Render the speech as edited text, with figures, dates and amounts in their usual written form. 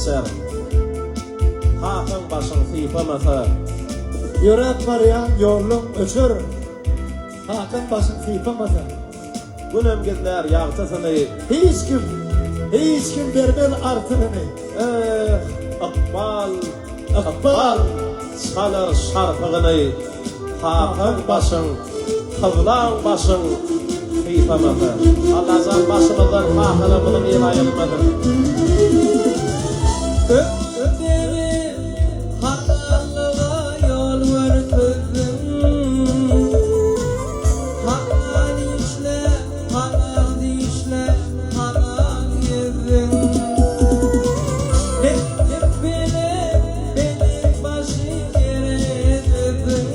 keser. Hakın başın hıypamasa. Yürek var ya yolun öçür. Hakın başın hıypamasa. Günüm gitler yağtasını. Hiç kim vermez artırını. Akbal çalar şarpıgını. Hakın başın, kıvlan başın hıypamasa. Allah'ın başımızdan hakını bunu ilan etmedi. Ödemi halallığa yol verdim. Halal işle, halal işle, halal yedim. Hep benim başı yere dedim.